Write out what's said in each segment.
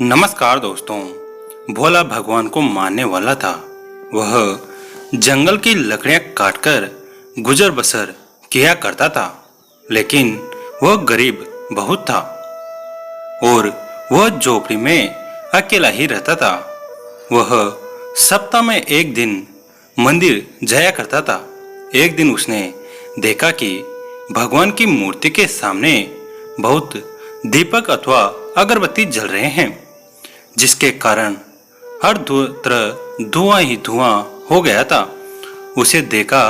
नमस्कार दोस्तों। भोला भगवान को मानने वाला था। वह जंगल की लकड़ियां काटकर गुजर बसर किया करता था, लेकिन वह गरीब बहुत था और वह झोपड़ी में अकेला ही रहता था। वह सप्ताह में एक दिन मंदिर जाया करता था। एक दिन उसने देखा कि भगवान की मूर्ति के सामने बहुत दीपक अथवा अगरबत्ती जल रहे हैं, जिसके कारण हर तरफ धुआं ही धुआं हो गया था। उसे देखा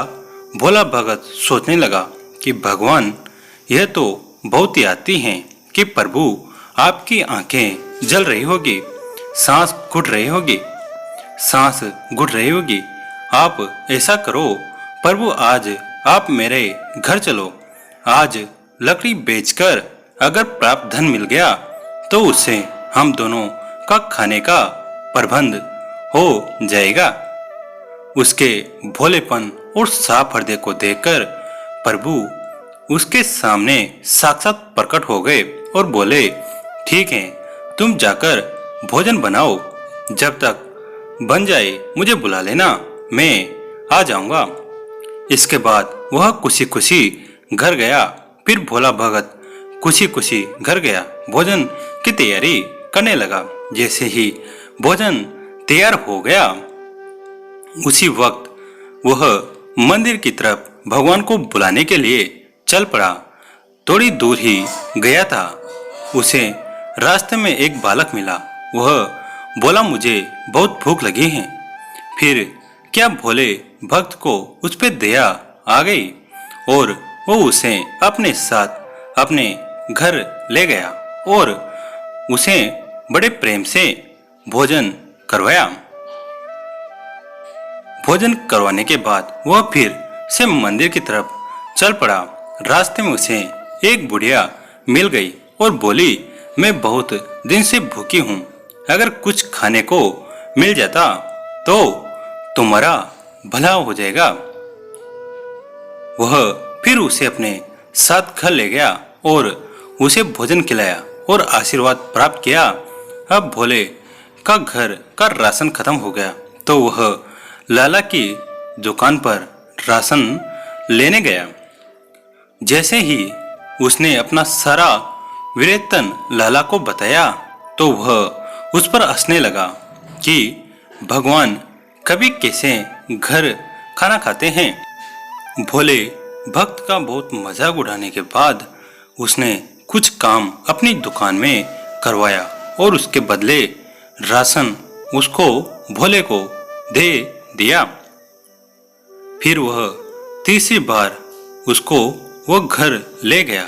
भोला भगत सोचने लगा कि भगवान, यह तो बहुत ही आती हैं कि प्रभु आपकी आंखें जल रही होगी, सांस घुट रही होगी। आप ऐसा करो प्रभु, आज आप मेरे घर चलो। आज लकड़ी बेचकर अगर प्राप्त धन मिल गया तो उससे हम दोनों का खाने का प्रबंध हो जाएगा। उसके भोलेपन और साफ हृदय को देखकर प्रभु उसके सामने साक्षात प्रकट हो गए और बोले, ठीक है, तुम जाकर भोजन बनाओ। जब तक बन जाए मुझे बुला लेना, मैं आ जाऊंगा। इसके बाद वह खुशी खुशी घर गया। फिर भोला भगत खुशी खुशी घर गया, भोजन की तैयारी करने लगा। जैसे ही भोजन तैयार हो गया, उसी वक्त वह मंदिर की तरफ भगवान को बुलाने के लिए चल पड़ा। थोड़ी दूर ही गया था, उसे रास्ते में एक बालक मिला। वह बोला, मुझे बहुत भूख लगी है। फिर क्या भोले भक्त को उस पर दया आ गई और वो उसे अपने साथ अपने घर ले गया और उसे बड़े प्रेम से भोजन करवाया। भोजन करवाने के बाद वह फिर से मंदिर की तरफ चल पड़ा। रास्ते में उसे एक बुढ़िया मिल गई और बोली, मैं बहुत दिन से भूखी हूँ, अगर कुछ खाने को मिल जाता तो तुम्हारा भला हो जाएगा। वह फिर उसे अपने साथ घर ले गया और उसे भोजन खिलाया और आशीर्वाद प्राप्त किया। अब भोले का घर का राशन खत्म हो गया तो वह लाला की दुकान पर राशन लेने गया। जैसे ही उसने अपना सारा वेतन लाला को बताया तो वह उस पर हंसने लगा कि भगवान कभी कैसे घर खाना खाते हैं। भोले भक्त का बहुत मजाक उड़ाने के बाद उसने कुछ काम अपनी दुकान में करवाया और उसके बदले राशन उसको भोले को दे दिया। फिर वह तीसरी बार उसको वो घर ले गया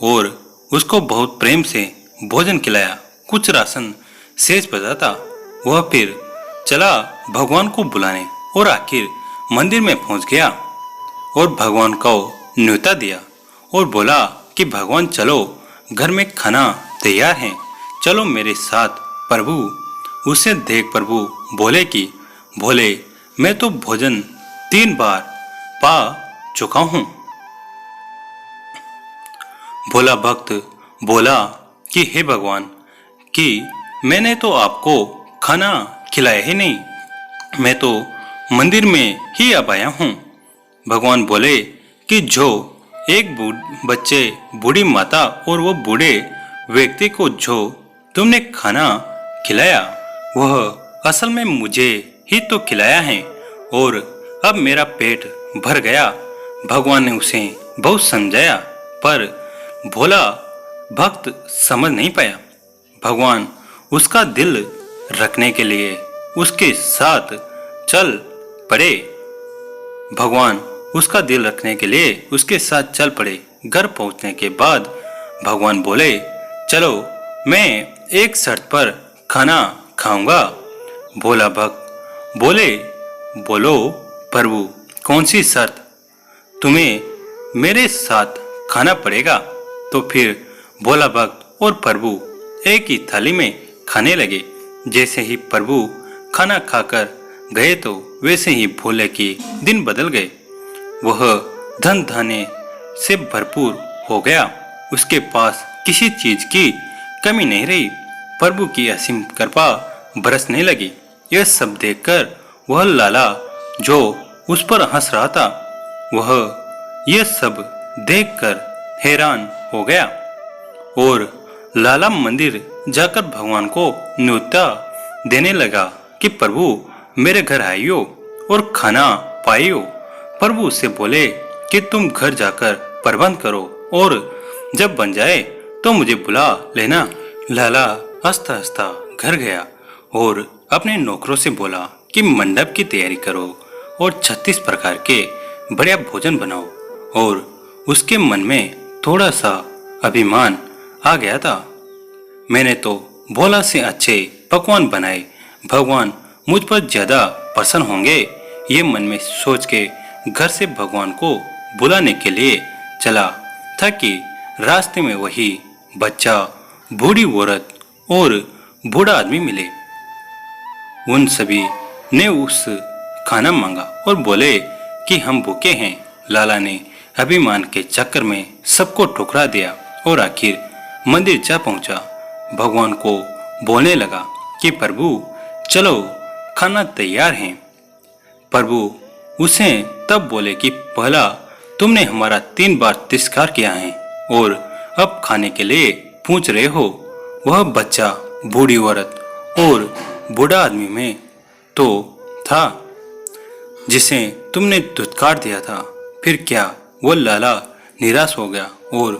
और उसको बहुत प्रेम से भोजन खिलाया। कुछ राशन शेष बचा था। वह फिर चला भगवान को बुलाने और आखिर मंदिर में पहुंच गया और भगवान को न्योता दिया और बोला कि भगवान, चलो, घर में खाना तैयार है, चलो मेरे साथ। प्रभु उसे देख प्रभु बोले कि भोले, मैं तो भोजन 3 बार पा चुका हूँ। भोला भक्त बोला कि हे भगवान, कि मैंने तो आपको खाना खिलाया ही नहीं, मैं तो मंदिर में ही अब आया हूँ। भगवान बोले कि जो एक बच्चे, बूढ़ी माता और वो बूढ़े व्यक्ति को जो तुमने खाना खिलाया, वह असल में मुझे ही तो खिलाया है और अब मेरा पेट भर गया। भगवान ने उसे बहुत समझाया पर भोला भक्त समझ नहीं पाया। भगवान उसका दिल रखने के लिए उसके साथ चल पड़े। भगवान उसका दिल रखने के लिए उसके साथ चल पड़े। घर पहुंचने के बाद भगवान बोले, चलो, मैं एक शर्त पर खाना खाऊंगा। भोला भक्त बोले, बोलो प्रभु, कौन सी शर्त? तुम्हें मेरे साथ खाना पड़ेगा। तो फिर भोला भक्त और प्रभु एक ही थाली में खाने लगे। जैसे ही प्रभु खाना खाकर गए तो वैसे ही भोले के दिन बदल गए। वह धन धान्य से भरपूर हो गया। उसके पास किसी चीज की कमी नहीं रही। प्रभु की असीम कृपा बरसने लगी। यह सब देखकर वह लाला जो उस पर हंस रहा था, वह यह सब देखकर हैरान हो गया और लाला मंदिर जाकर भगवान को न्योता देने लगा कि प्रभु मेरे घर आइयो और खाना पाइयो। प्रभु उससे बोले कि तुम घर जाकर प्रबंध करो और जब बन जाए तो मुझे बुला लेना। लाला हंसता हंसता घर गया और अपने नौकरों से बोला कि मंडप की तैयारी करो और 36 प्रकार के बढ़िया भोजन बनाओ। और उसके मन में थोड़ा सा अभिमान आ गया था। मैंने तो भोला से अच्छे पकवान बनाए, भगवान मुझ पर ज्यादा प्रसन्न होंगे, ये मन में सोच के घर से भगवान को बुलाने के लिए चला था कि रास्ते में वही बच्चा, बूढ़ी औरत और बूढ़ा आदमी मिले। उन सभी ने उस खाना मांगा और बोले कि हम भूखे हैं। लाला ने अभिमान के चक्कर में सबको ठुकरा दिया और आखिर मंदिर जा पहुंचा। भगवान को बोलने लगा कि प्रभु चलो खाना तैयार है। प्रभु उसे तब बोले कि पहला तुमने हमारा 3 बार तिरस्कार किया है और अब खाने के लिए पूछ रहे हो। वह बच्चा, बूढ़ी औरत और बूढ़ा आदमी में तो था जिसे तुमने धुतकार दिया था। फिर क्या? वो लाला निराश हो गया और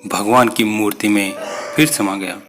भगवान की मूर्ति में फिर समा गया।